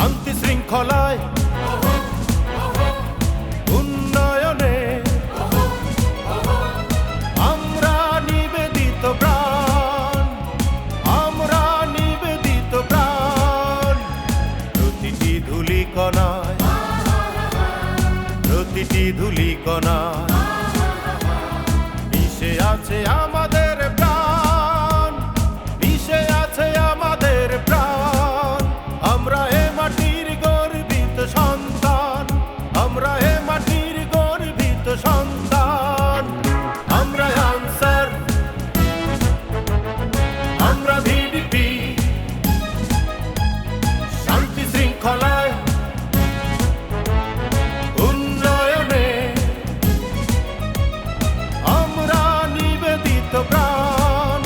শান্তি শৃঙ্খলায় উন্নয়নে আমরা নিবেদিত প্রাণ, আমরা নিবেদিত প্রাণ। প্রতিটি ধূলিকণায়, প্রতিটি ধূলিকণায় মিশে আছে আমাদের প্রাণ, মিশে আছে আমাদের প্রাণ। আমরা এ মাটির গর্বিত সন্তান, আমরা এ মাটির গর্বিত সন্তান। আমরা আনসার, আমরা ভিডিপি, শান্তি শৃঙ্খলায় উন্নয়নে আমরা নিবেদিত প্রাণ,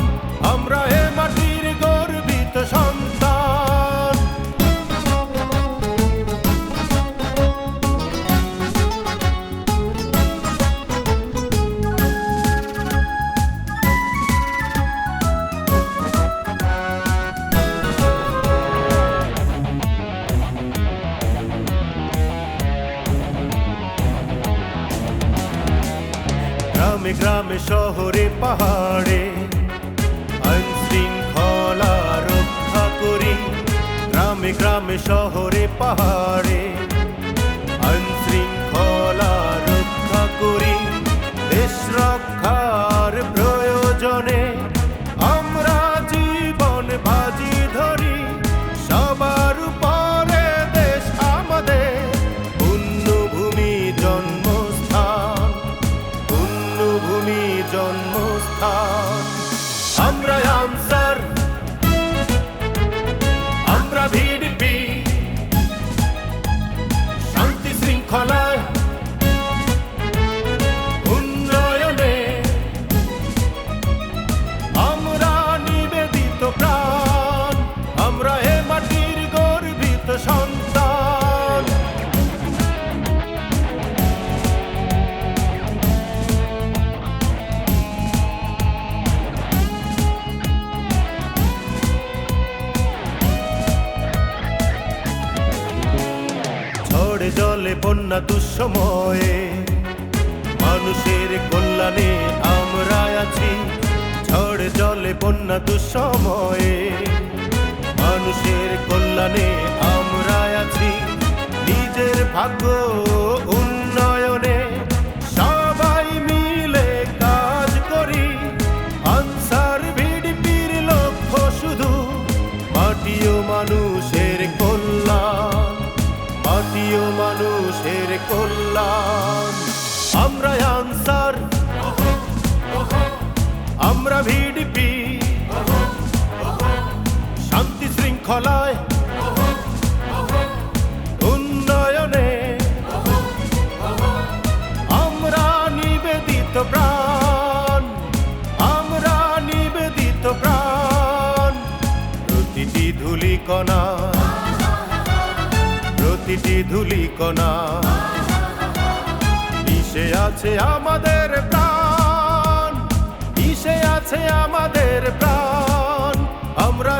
আমরা এ মাটির গর্বিত সন্তান। গ্রামে গ্রামে শহরে পাহাড়ে আইন শৃঙ্খলা রক্ষা করি, গ্রামে গ্রামে শহরে পাহাড়ে আইন শৃঙ্খলা রক্ষা করি। দেশ রক্ষার প্রয়োজনে আমরা জীবন বাজি ধরি, সবার উপরে দেশ আমাদের পুণ্যভূমি জন্মস্থান, পুণ্যভূমি জন্মস্থান। আমরা আনসার, আমরা ভিডিপি, শান্তি শৃঙ্খলায় উন্নয়নে আমরা নিবেদিত প্রাণ, আমরা এ মাটির গর্বিত সন্তান। ঝড়ে জলে বন্যা দুঃসময়ে মানুষের কল্যাণে আমরা আছি, ঝড়ে জলে বন্যা দুঃসময়ে মানুষের কল্যাণে আমরা আছি। নিজের ভাগ্য উন্নয়নে সবাই মিলে কাজ করি, আনসার ভিডিপির লক্ষ্য শুধু মাটি ও মানুষের কল্যাণ, মাটি ও মানুষের কল্যাণ। আমরা আনসার, আমরা ভিডিপি, শান্তি শৃঙ্খলায় উন্নয়নে আমরা নিবেদিত প্রাণ, আমরা নিবেদিত প্রাণ। প্রতিটি ধূলিকণা, প্রতিটি ধূলিকণা মিশে আছে আমাদের প্রাণ, মিশে আছে আমাদের প্রাণ। আমরা